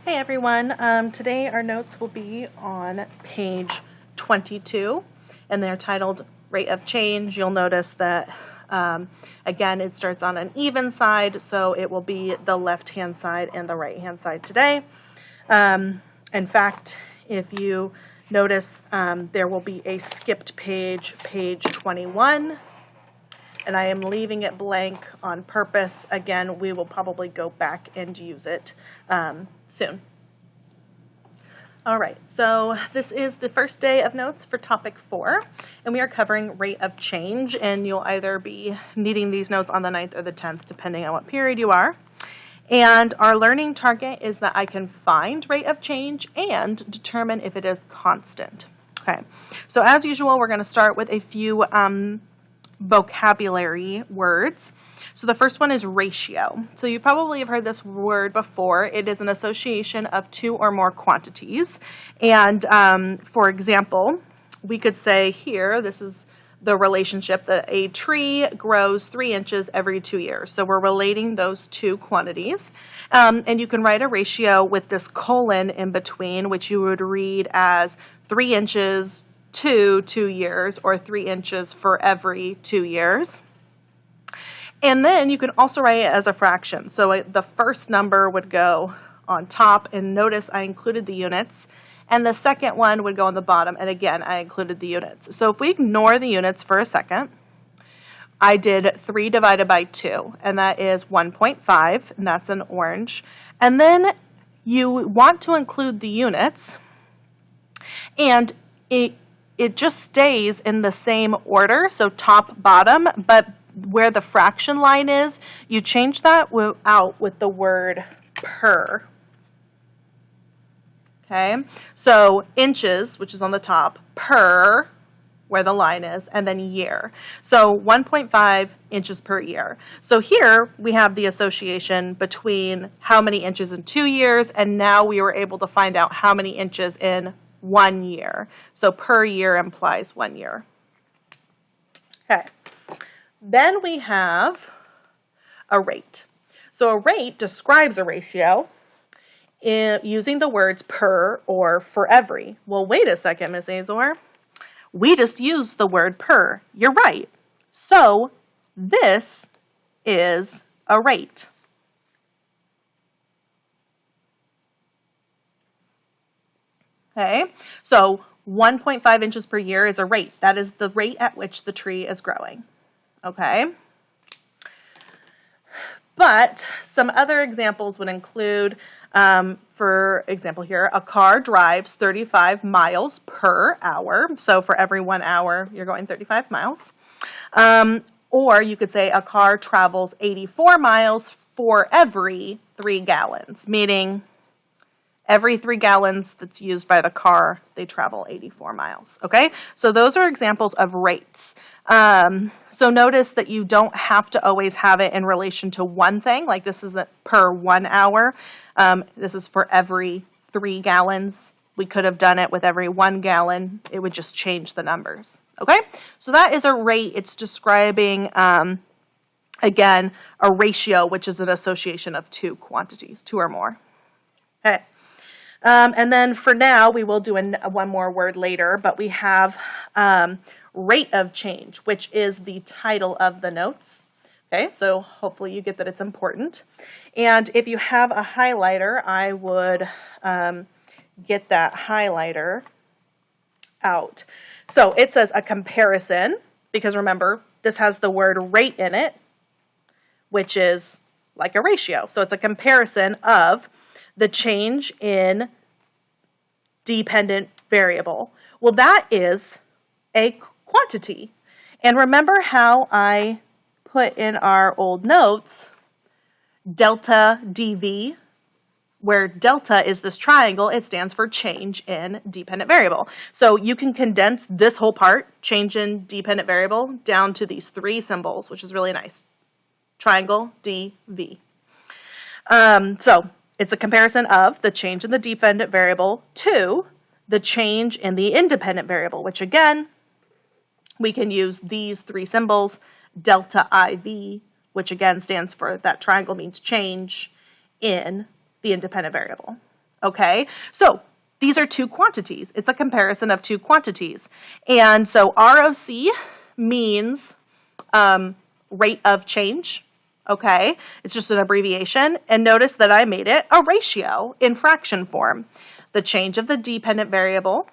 Hey everyone, today our notes will be on page 22 and they're titled Rate of Change. You'll notice that again it starts on an even side, so it will be the left hand side and the right hand side today. In fact, if you notice, there will be a skipped page, page 21. And I am leaving it blank on purpose. Again, we will probably go back and use it soon. All right, so this is the first day of notes for topic 4, and we are covering rate of change, and you'll either be needing these notes on the 9th or the 10th, depending on what period you are. And our learning target is that I can find rate of change and determine if it is constant. Okay, so as usual, we're going to start with a few vocabulary words. So the first one is ratio. So you probably have heard this word before. It is an association of two or more quantities. And for example, we could say here, this is the relationship that a tree grows 3 inches every 2 years. So we're relating those two quantities. And you can write a ratio with this colon in between, which you would read as 3 inches to 2 years, or 3 inches for every 2 years. And then you can also write it as a fraction. So the first number would go on top, and notice I included the units, and the second one would go on the bottom, and again I included the units. So if we ignore the units for a second, I did 3 divided by 2, and that is 1.5, and that's in orange. And then you want to include the units, and it just stays in the same order, so top, bottom, but where the fraction line is, you change that out with the word per. Okay, so inches, which is on the top, per, where the line is, and then year. So 1.5 inches per year. So here we have the association between how many inches in 2 years, and now we were able to find out how many inches in 1 year. So per year implies 1 year. Okay. Then we have a rate. So a rate describes a ratio using the words per or for every. Well, wait a second, Miss Azor. We just used the word per. You're right. So this is a rate. Okay, so 1.5 inches per year is a rate. That is the rate at which the tree is growing. Okay, but some other examples would include, for example here, a car drives 35 miles per hour. So for every 1 hour, you're going 35 miles. Or you could say a car travels 84 miles for every 3 gallons, meaning every 3 gallons that's used by the car, they travel 84 miles, okay? So those are examples of rates. So notice that you don't have to always have it in relation to one thing, like this isn't per 1 hour. This is for every 3 gallons. We could have done it with every 1 gallon. It would just change the numbers, okay? So that is a rate. It's describing, again, a ratio, which is an association of two quantities, 2 or more, okay? And then for now, we will do one more word later, but we have rate of change, which is the title of the notes. Okay, so hopefully you get that it's important. And if you have a highlighter, I would get that highlighter out. So it says a comparison, because remember, this has the word rate in it, which is like a ratio. So it's a comparison of the change in dependent variable. Well, that is a quantity. And remember how I put in our old notes delta dv, where delta is this triangle, it stands for change in dependent variable. So you can condense this whole part, change in dependent variable, down to these 3 symbols, which is really nice. Triangle, dv. So it's a comparison of the change in the dependent variable to the change in the independent variable, which again, we can use these 3 symbols, delta IV, which again stands for that triangle means change in the independent variable. Okay, so these are two quantities. It's a comparison of two quantities. And so ROC means rate of change. Okay, it's just an abbreviation. And notice that I made it a ratio in fraction form. The change of the dependent variable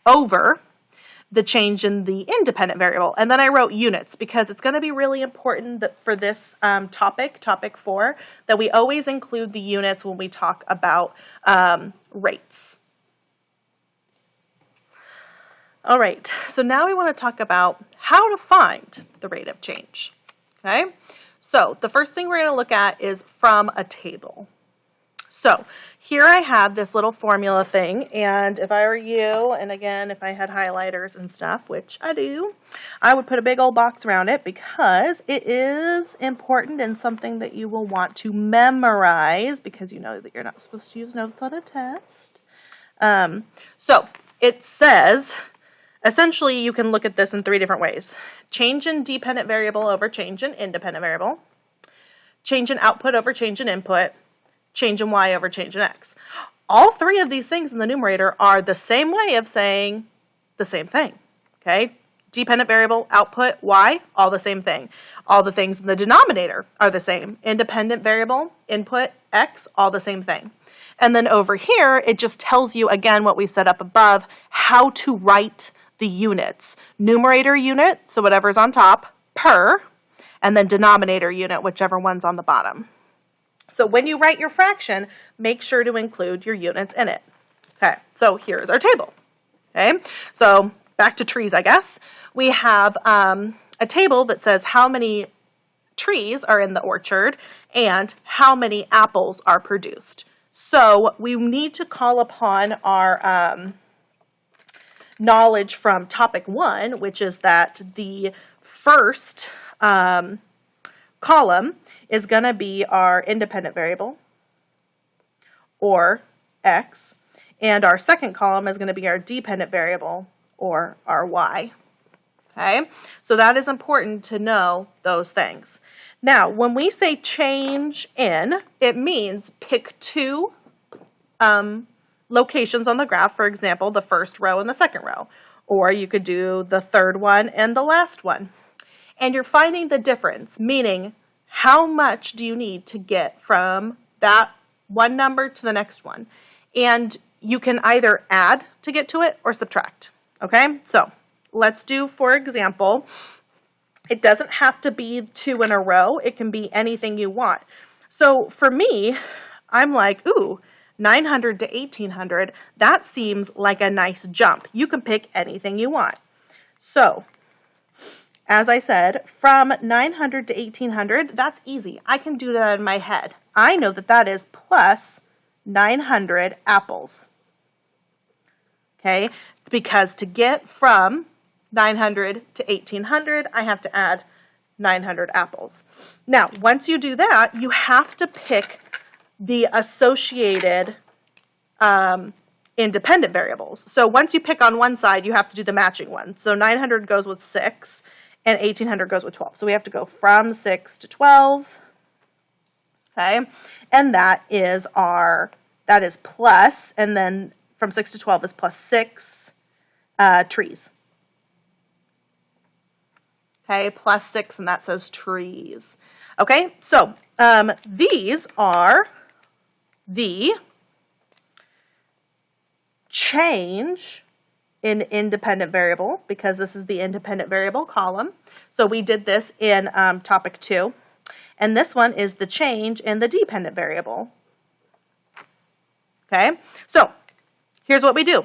over the change in the independent variable. And then I wrote units because it's going to be really important that for this topic 4, that we always include the units when we talk about rates. All right, so now we want to talk about how to find the rate of change. Okay, so the first thing we're going to look at is from a table. So here I have this little formula thing, and if I were you, and again, if I had highlighters and stuff, which I do, I would put a big old box around it because it is important and something that you will want to memorize because you know that you're not supposed to use notes on a test. So it says, essentially you can look at this in 3 different ways. Change in dependent variable over change in independent variable, change in output over change in input, change in y over change in x. All 3 of these things in the numerator are the same way of saying the same thing, okay? Dependent variable, output, y, all the same thing. All the things in the denominator are the same. Independent variable, input, x, all the same thing. And then over here, it just tells you, again, what we set up above, how to write the units. Numerator unit, so whatever's on top, per, and then denominator unit, whichever one's on the bottom. So when you write your fraction, make sure to include your units in it. Okay, so here's our table. Okay, so back to trees, I guess. We have a table that says how many trees are in the orchard and how many apples are produced. So we need to call upon our knowledge from topic 1, which is that the first column is going to be our independent variable, or x, and our second column is going to be our dependent variable, or our y. Okay, so that is important to know those things. Now, when we say change in, it means pick 2 locations on the graph, for example, the first row and the second row, or you could do the third one and the last one. And you're finding the difference, meaning how much do you need to get from that one number to the next one? And you can either add to get to it or subtract. Okay, so let's do, for example, it doesn't have to be 2 in a row. It can be anything you want. So for me, I'm like, ooh, 900 to 1800, that seems like a nice jump. You can pick anything you want. So as I said, from 900 to 1800, that's easy. I can do that in my head. I know that that is plus 900 apples. Okay, because to get from 900 to 1800, I have to add 900 apples. Now, once you do that, you have to pick the associated independent variables. So once you pick on one side, you have to do the matching one. So 900 goes with 6. And 1800 goes with 12. So we have to go from 6 to 12. Okay, and that is plus, and then from 6 to 12 is plus 6 trees. Okay, plus 6, and that says trees. Okay, so these are the change in independent variable, because this is the independent variable column. So we did this in topic 2. And this one is the change in the dependent variable. Okay, so here's what we do.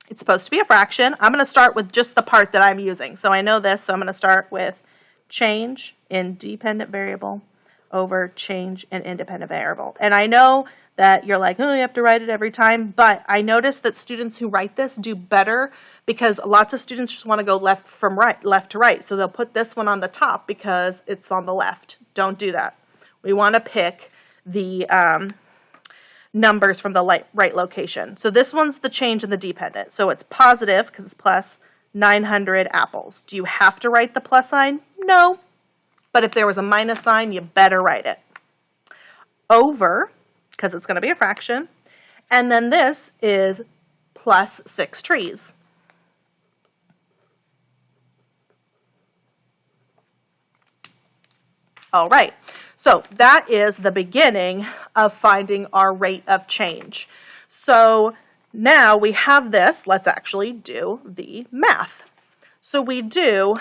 It's supposed to be a fraction. I'm going to start with just the part that I'm using. So I know this, so I'm going to start with change in dependent variable over change in independent variable. And I know that you're like, oh, you have to write it every time, but I notice that students who write this do better because lots of students just want to go left to right. So they'll put this one on the top because it's on the left. Don't do that. We want to pick the numbers from the right location. So this one's the change in the dependent. So it's positive because it's plus 900 apples. Do you have to write the plus sign? No. But if there was a minus sign, you better write it. Over, because it's going to be a fraction, And then this is plus 6 trees. All right, so that is the beginning of finding our rate of change. So now we have this. Let's actually do the math. So we do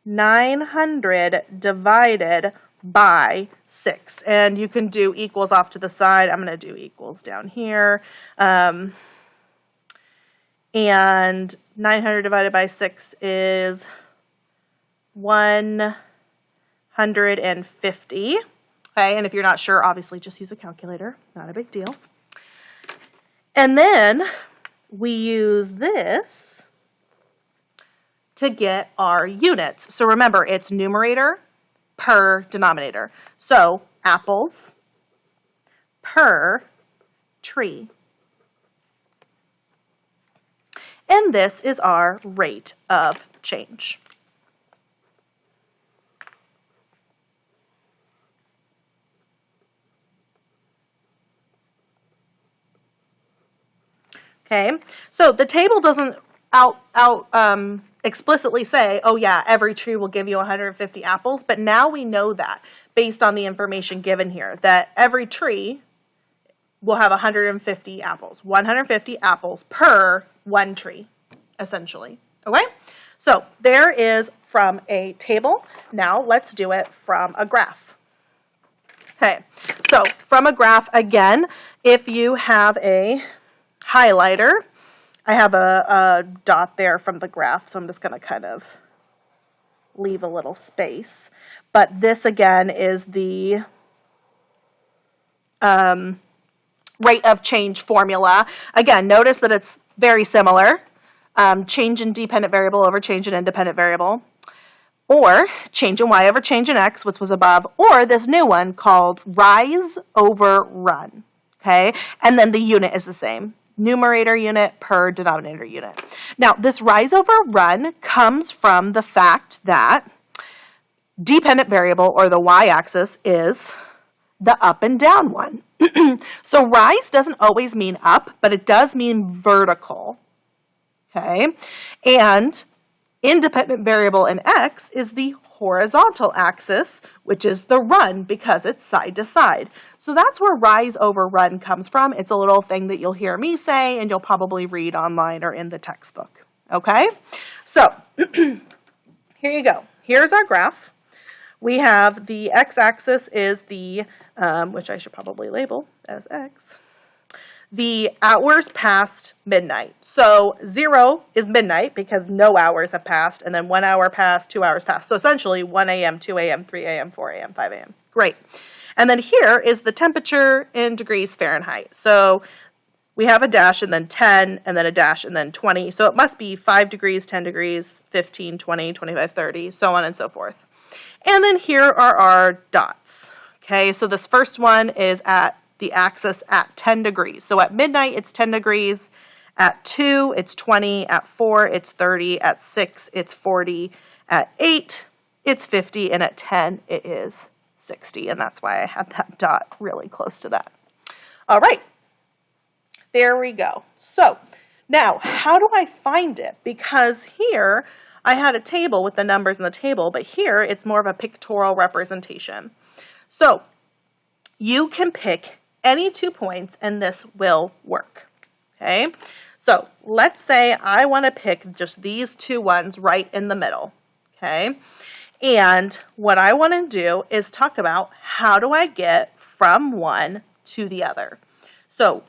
900 divided by 6. And you can do equals off to the side. I'm going to do equals down here. And 900 divided by 6 is 150. Okay, and if you're not sure, obviously just use a calculator. Not a big deal. And then we use this to get our units. So remember, it's numerator per denominator. So apples per tree. And this is our rate of change. Okay, so the table doesn't explicitly say, oh yeah, every tree will give you 150 apples, but now we know that based on the information given here, that every tree will have 150 apples, 150 apples per one tree, essentially. Okay, so there is from a table. Now let's do it from a graph. Okay, so from a graph, again, if you have a highlighter, I have a dot there from the graph, so I'm just going to kind of leave a little space. But this, again, is the rate of change formula. Again, notice that it's very similar. Change in dependent variable over change in independent variable, or change in y over change in x, which was above, or this new one called rise over run. Okay, and then the unit is the same. Numerator unit per denominator unit. Now, this rise over run comes from the fact that dependent variable, or the y-axis, is the up and down one. So rise doesn't always mean up, but it does mean vertical. Okay, and independent variable in x is the horizontal axis, which is the run because it's side to side. So that's where rise over run comes from. It's a little thing that you'll hear me say and you'll probably read online or in the textbook. Okay, so here you go. Here's our graph. We have the x-axis is the, which I should probably label as x, the hours past midnight. So 0 is midnight because no hours have passed, and then 1 hour passed, 2 hours passed. So essentially 1 a.m., 2 a.m., 3 a.m., 4 a.m., 5 a.m. Great. And then here is the temperature in degrees Fahrenheit. So we have a dash and then 10 and then a dash and then 20. So it must be 5 degrees, 10 degrees, 15, 20, 25, 30, so on and so forth. And then here are our dots. Okay, so this first one is at the axis at 10 degrees. So at midnight, it's 10 degrees. At 2, it's 20. At 4, it's 30. At 6, it's 40. At 8, it's 50. And at 10, it is 60. And that's why I had that dot really close to that. All right. There we go. So now, how do I find it? Because here, I had a table with the numbers in the table, but here, it's more of a pictorial representation. So you can pick any 2 points and this will work. Okay, so let's say I want to pick just these 2 ones right in the middle. Okay, and what I want to do is talk about how do I get from one to the other. So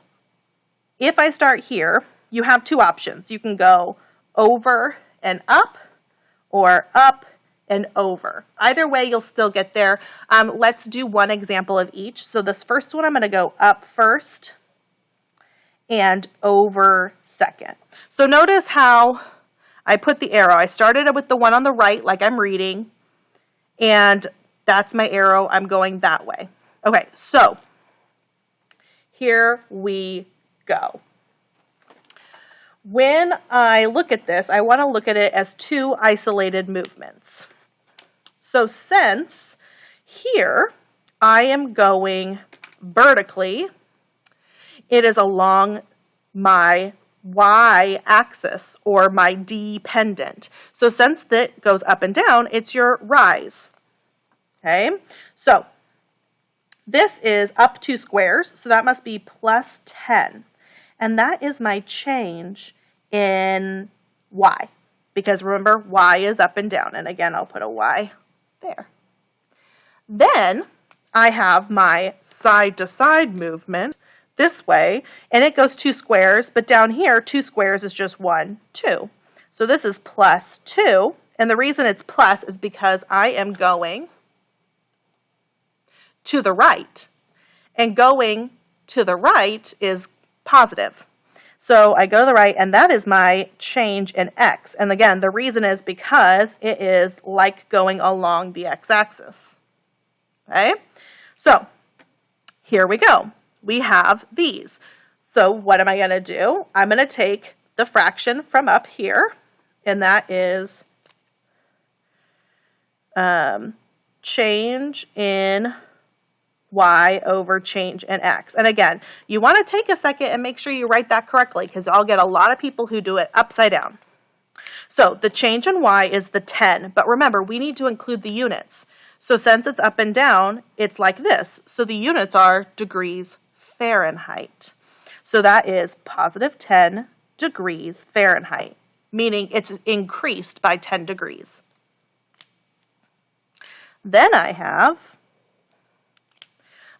if I start here, you have 2 options. You can go over and up or up and over. Either way, you'll still get there. Let's do one example of each. So this first one, I'm going to go up first and over second. So notice how I put the arrow. I started with the one on the right, like I'm reading, and that's my arrow. I'm going that way. Okay, so here we go. When I look at this, I want to look at it as 2 isolated movements. So since here I am going vertically, it is along my y-axis or my dependent. So since that goes up and down, it's your rise. Okay, so this is up 2 squares, so that must be plus 10. And that is my change in y, because remember, y is up and down. And again, I'll put a y there. Then I have my side-to-side movement this way, and it goes 2 squares, but down here, 2 squares is just 1, 2. So this is plus 2, and the reason it's plus is because I am going to the right, and going to the right is positive. So I go to the right, and that is my change in x. And again, the reason is because it is like going along the x-axis. Okay? So here we go. We have these. So what am I going to do? I'm going to take the fraction from up here, and that is change in y over change in x. And again, you want to take a second and make sure you write that correctly, because I'll get a lot of people who do it upside down. So the change in y is the 10, but remember, we need to include the units. So since it's up and down, it's like this. So the units are degrees Fahrenheit. So that is positive 10 degrees Fahrenheit, meaning it's increased by 10 degrees. Then I have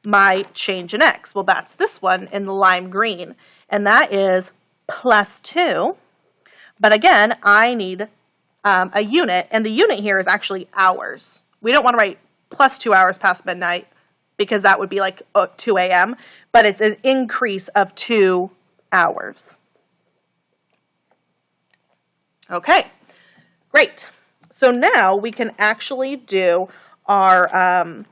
my change in x. Well, that's this one in the lime green, and that is plus 2. But again, I need a unit, and the unit here is actually hours. We don't want to write plus 2 hours past midnight, because that would be like 2 a.m., but it's an increase of 2 hours. Okay, great. So now we can actually do our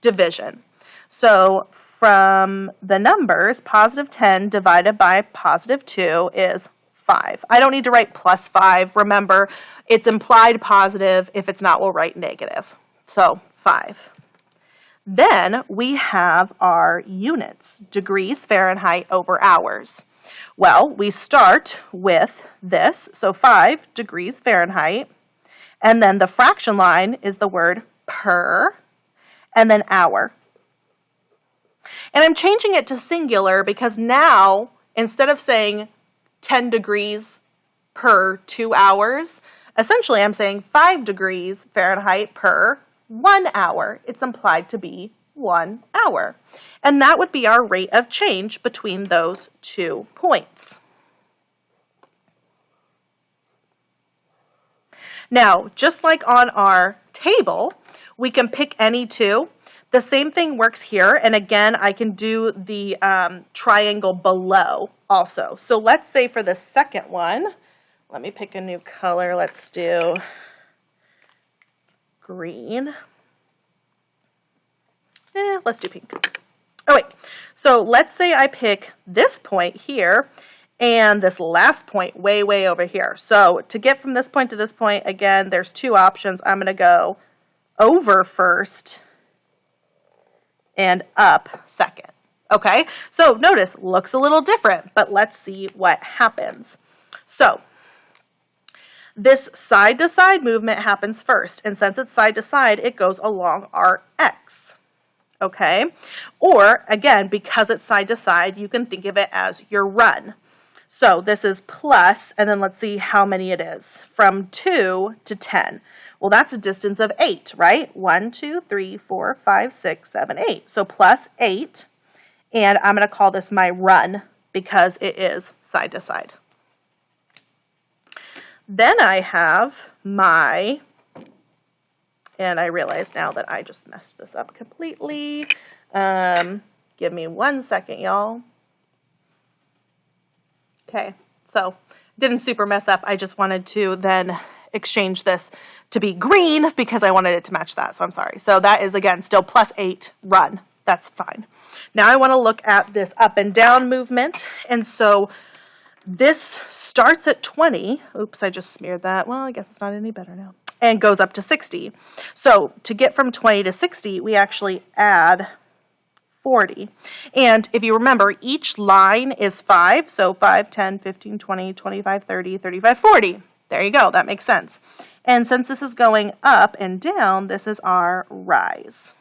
division. So from the numbers, positive 10 divided by positive 2 is 5. I don't need to write plus 5. Remember, it's implied positive. If it's not, we'll write negative. So 5. Then we have our units, degrees Fahrenheit over hours. Well, we start with this, so 5 degrees Fahrenheit, and then the fraction line is the word per, and then hour. And I'm changing it to singular because now, instead of saying 10 degrees per 2 hours, essentially I'm saying 5 degrees Fahrenheit per 1 hour. It's implied to be 1 hour. And that would be our rate of change between those 2 points. Now, just like on our table, we can pick any 2. The same thing works here, and again, I can do the triangle below also. So let's say for the second one, let me pick a new color. Let's do green. Let's do pink. Oh wait, so let's say I pick this point here and this last point way over here. So to get from this point to this point, again, there's 2 options. I'm going to go over first and up second. Okay, so notice, looks a little different, but let's see what happens. So this side-to-side movement happens first, and since it's side-to-side, it goes along our x. Okay, or again, because it's side-to-side, you can think of it as your run. So this is plus, and then let's see how many it is, from 2 to 10. Well, that's a distance of 8, right? 1, 2, 3, 4, 5, 6, 7, 8. So plus 8, and I'm going to call this my run because it is side to side. Then I have my, and I realize now that I just messed this up completely. Give me 1 second, y'all. Okay, so didn't super mess up. I just wanted to then exchange this to be green because I wanted it to match that, so I'm sorry. So that is, again, still plus 8 run. That's fine. Now I want to look at this up and down movement, and so this starts at 20. Oops, I just smeared that. Well, I guess it's not any better now. And goes up to 60. So to get from 20 to 60, we actually add 40. And if you remember, each line is 5, so 5, 10, 15, 20, 25, 30, 35, 40. There you go, that makes sense. And since this is going up and down, this is our rise.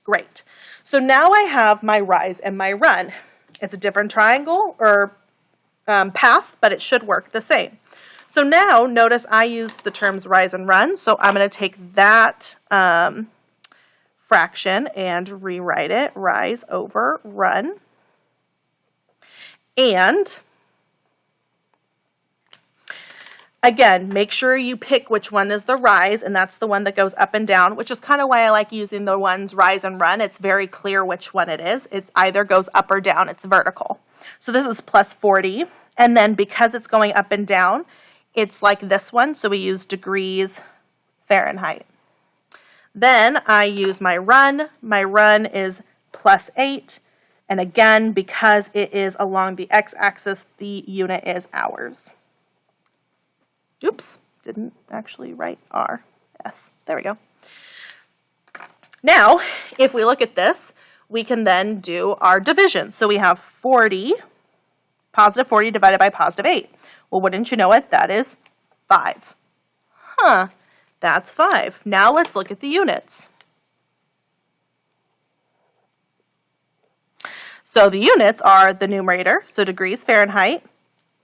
Great. So now I have my rise and my run. It's a different triangle or path, but it should work the same. So now notice I used the terms rise and run, so I'm going to take that fraction and rewrite it, rise over run. And again, make sure you pick which one is the rise, and that's the one that goes up and down, which is kind of why I like using the ones rise and run. It's very clear which one it is. It either goes up or down. It's vertical. So this is plus 40, and then because it's going up and down, it's like this one, so we use degrees Fahrenheit. Then I use my run. My run is plus 8, and again, because it is along the x-axis, the unit is hours. Oops, didn't actually write R. S. There we go. Now, if we look at this, we can then do our division. So we have 40, positive 40 divided by positive 8. Well, wouldn't you know it? That is 5. Huh, that's 5. Now let's look at the units. So the units are the numerator, so degrees Fahrenheit,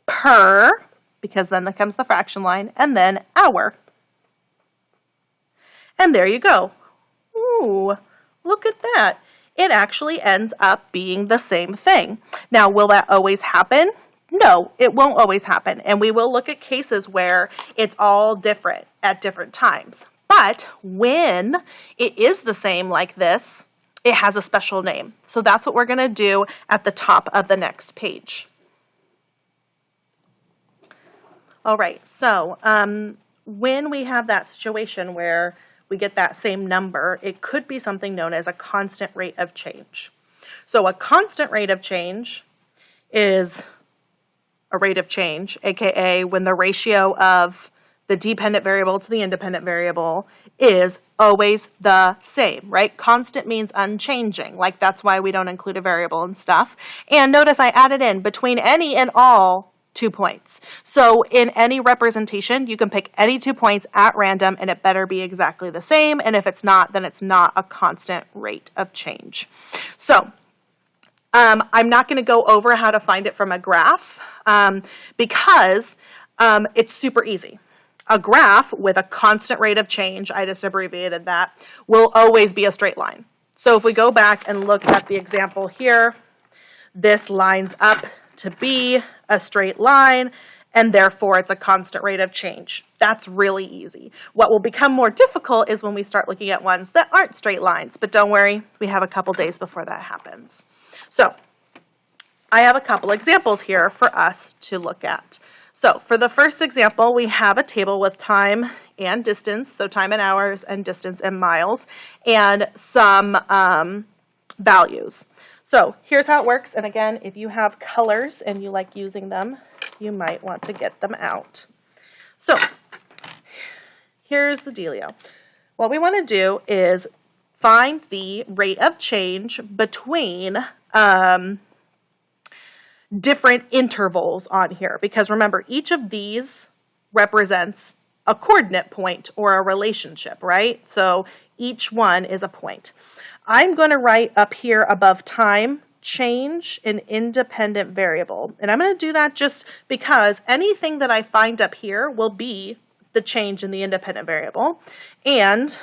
per, because then comes the fraction line, and then hour. And there you go. Ooh, look at that. It actually ends up being the same thing. Now, will that always happen? No, it won't always happen. And we will look at cases where it's all different at different times. But when it is the same like this, it has a special name. So that's what we're going to do at the top of the next page. All right, so when we have that situation where we get that same number, it could be something known as a constant rate of change. So a constant rate of change is a rate of change, aka when the ratio of the dependent variable to the independent variable is always the same, right? Constant means unchanging, like that's why we don't include a variable and stuff. And notice I added in between any and all 2 points. So in any representation, you can pick any 2 points at random and it better be exactly the same. And if it's not, then it's not a constant rate of change. So I'm not going to go over how to find it from a graph because it's super easy. A graph with a constant rate of change, I just abbreviated that, will always be a straight line. So if we go back and look at the example here, this lines up to be a straight line, and therefore it's a constant rate of change. That's really easy. What will become more difficult is when we start looking at ones that aren't straight lines, but don't worry, we have a couple days before that happens. So I have a couple examples here for us to look at. So for the first example, we have a table with time and distance, so time in hours and distance in miles, and some values. So here's how it works, and again, if you have colors and you like using them, you might want to get them out. So here's the dealio. What we want to do is find the rate of change between different intervals on here, because remember, each of these represents a coordinate point or a relationship, right? So each one is a point. I'm going to write up here above time change an independent variable. And I'm going to do that just because anything that I find up here will be the change in the independent variable. And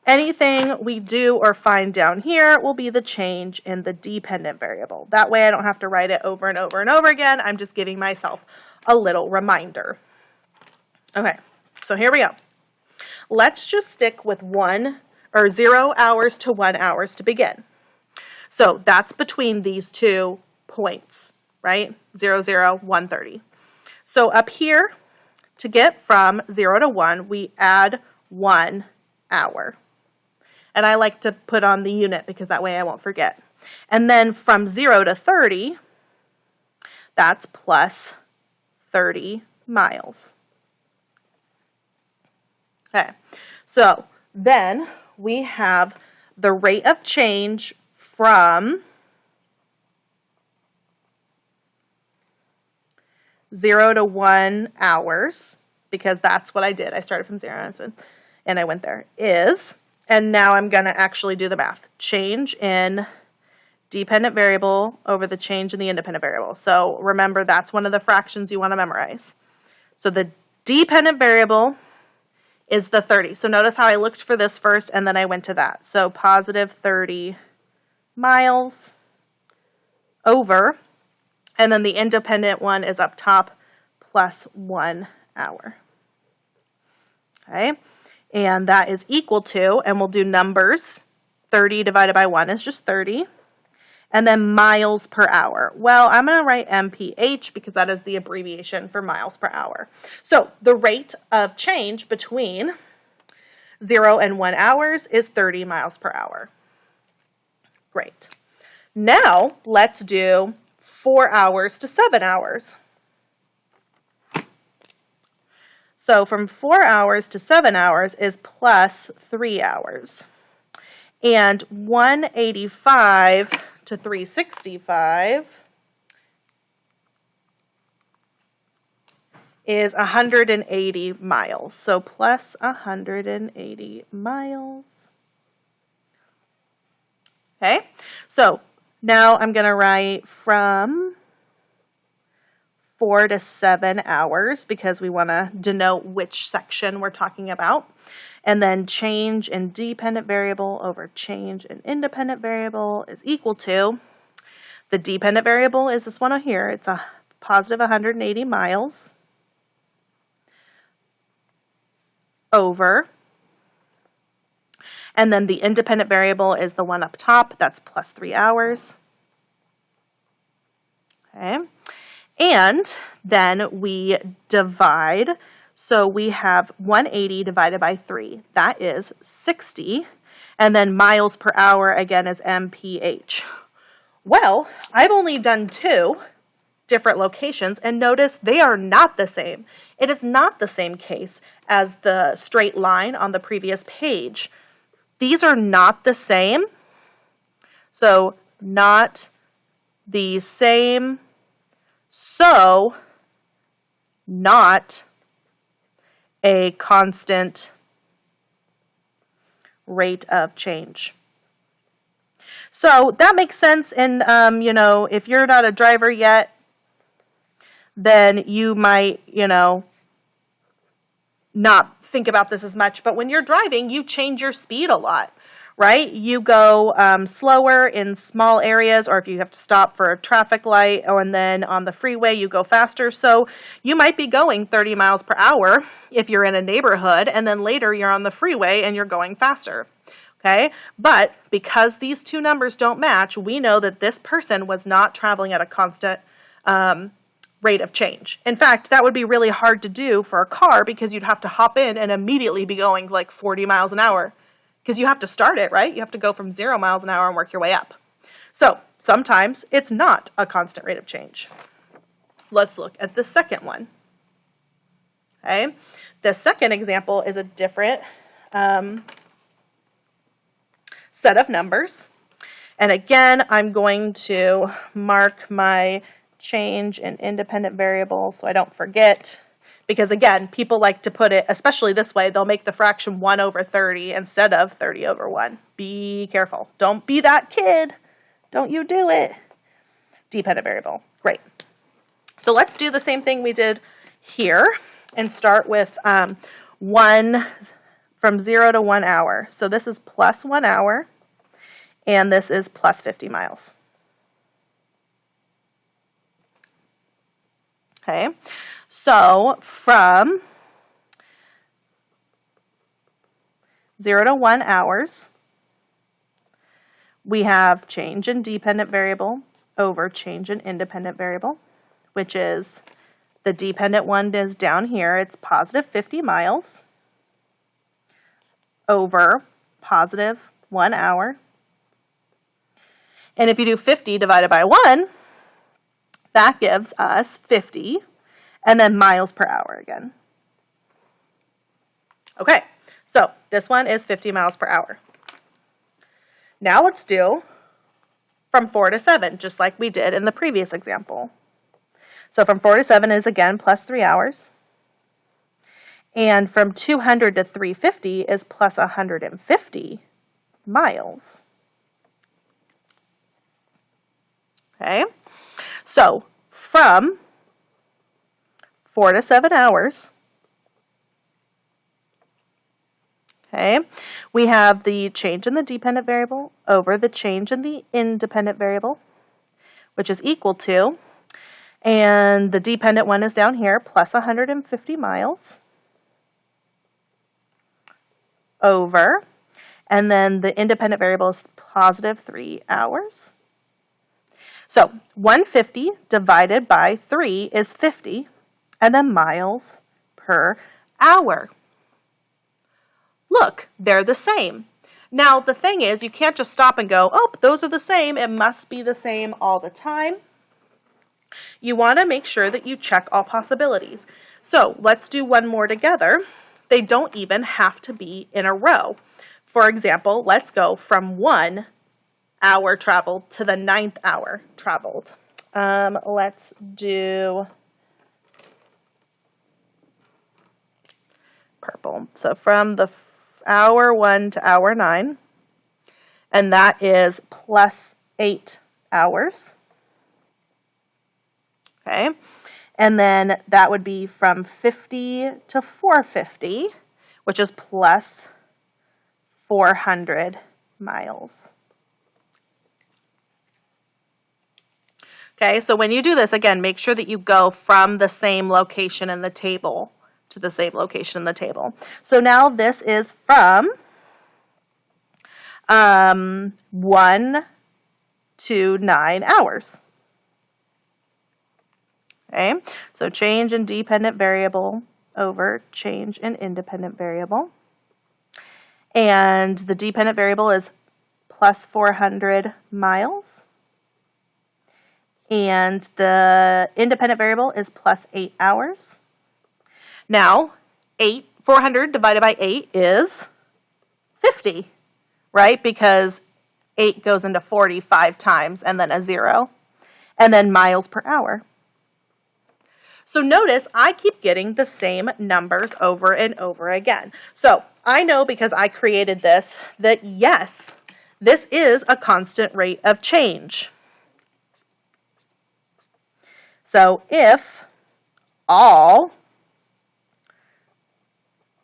anything we do or find down here will be the change in the dependent variable. That way I don't have to write it over and over and over again. I'm just giving myself a little reminder. Okay, so here we go. Let's just stick with 0 hours to 1 hours to begin. So that's between these 2 points, right? 0, 0, 130. So up here, to get from 0 to 1, we add 1 hour. And I like to put on the unit because that way I won't forget. And then from 0 to 30, that's plus 30 miles. Okay, so then we have the rate of change from 0 to 1 hours, because that's what I did. I started from 0 and I went there, is, and now I'm going to actually do the math, change in dependent variable over the change in the independent variable. So remember, that's one of the fractions you want to memorize. So the dependent variable is the 30. So notice how I looked for this first and then I went to that. So positive 30 miles over, and then the independent one is up top, plus 1 hour. Okay, and that is equal to, and we'll do numbers, 30 divided by 1 is just 30, and then miles per hour. Well, I'm going to write MPH because that is the abbreviation for miles per hour. So the rate of change between 0 and 1 hours is 30 miles per hour. Great. Now let's do 4 hours to 7 hours. So from 4 hours to 7 hours is plus 3 hours. And 185 to 365 is 180 miles. So plus 180 miles. Okay, so now I'm going to write from 4 to 7 hours because we want to denote which section we're talking about. And then change in dependent variable over change in independent variable is equal to, the dependent variable is this one here. It's a positive 180 miles over, and then the independent variable is the one up top. That's plus 3 hours. Okay. And then we divide. So we have 180 divided by 3. That is 60. And then miles per hour, again, is MPH. Well, I've only done 2 different locations, and notice they are not the same. It is not the same case as the straight line on the previous page. These are not the same. So not the same. So not a constant rate of change. So that makes sense. And, if you're not a driver yet, then you might, not think about this as much. But when you're driving, you change your speed a lot, right? You go slower in small areas, or if you have to stop for a traffic light, and then on the freeway, you go faster. So you might be going 30 miles per hour if you're in a neighborhood, and then later you're on the freeway and you're going faster. Okay, but because these two numbers don't match, we know that this person was not traveling at a constant rate of change. In fact, that would be really hard to do for a car because you'd have to hop in and immediately be going like 40 miles an hour because you have to start it, right? You have to go from 0 miles an hour and work your way up. So sometimes it's not a constant rate of change. Let's look at the second one. Okay, the second example is a different set of numbers. And again, I'm going to mark my change in independent variable so I don't forget. Because again, people like to put it, especially this way, they'll make the fraction 1 over 30 instead of 30 over 1. Be careful. Don't be that kid. Don't you do it. Dependent variable. Great. So let's do the same thing we did here and start with 1 from 0 to 1 hour. So this is plus 1 hour, and this is plus 50 miles. Okay, so from 0 to 1 hours, we have change in dependent variable over change in independent variable, which is the dependent one is down here. It's positive 50 miles over positive 1 hour. And if you do 50 divided by 1, that gives us 50, and then miles per hour again. Okay, so this one is 50 miles per hour. Now let's do from 4 to 7, just like we did in the previous example. So from 4 to 7 is again plus 3 hours. And from 200 to 350 is plus 150 miles. Okay, so from 4 to 7 hours, okay, we have the change in the dependent variable over the change in the independent variable, which is equal to, and the dependent one is down here, plus 150 miles over, and then the independent variable is positive 3 hours. So 150 divided by 3 is 50, and then miles per hour. Look, they're the same. Now, the thing is, you can't just stop and go, oh, those are the same. It must be the same all the time. You want to make sure that you check all possibilities. So let's do one more together. They don't even have to be in a row. For example, let's go from 1 hour traveled to the 9th hour traveled. Let's do purple. So from the hour 1 to hour 9, and that is plus 8 hours. Okay, and then that would be from 50 to 450, which is plus 400 miles. Okay, so when you do this, again, make sure that you go from the same location in the table to the same location in the table. So now this is from 1 to 9 hours. Okay, so change in dependent variable over change in independent variable. And the dependent variable is plus 400 miles. And the independent variable is plus 8 hours. Now, 400 divided by 8 is 50, right? Because 8 goes into 40 5 times and then a 0. And then miles per hour. So notice I keep getting the same numbers over and over again. So I know because I created this that yes, this is a constant rate of change. So if all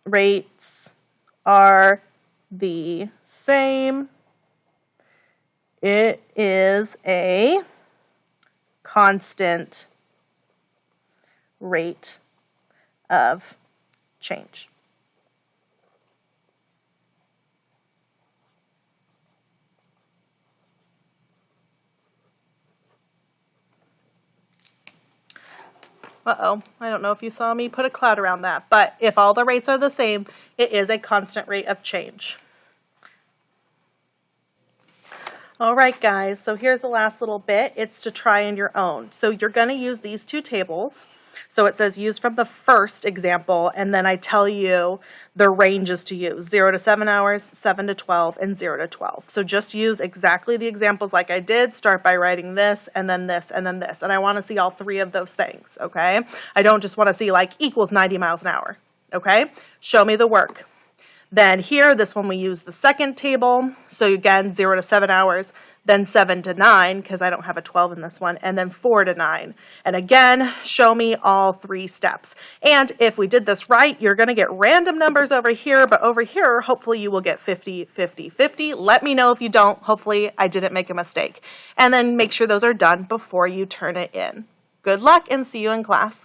rates are the same, it is a constant rate of change. Uh-oh, I don't know if you saw me put a cloud around that, but if all the rates are the same, it is a constant rate of change. All right, guys, so here's the last little bit. It's to try on your own. So you're going to use these two tables. So it says use from the first example, and then I tell you the ranges to use, 0 to 7 hours, 7 to 12, and 0 to 12. So just use exactly the examples like I did. Start by writing this, and then this, and then this. And I want to see all three of those things, okay? I don't just want to see like equals 90 miles an hour, okay? Show me the work. Then here, this one we use the second table. So again, 0 to 7 hours, then 7 to 9, because I don't have a 12 in this one, and then 4 to 9. And again, show me all three steps. And if we did this right, you're going to get random numbers over here, but over here, hopefully you will get 50, 50, 50. Let me know if you don't. Hopefully I didn't make a mistake. And then make sure those are done before you turn it in. Good luck and see you in class.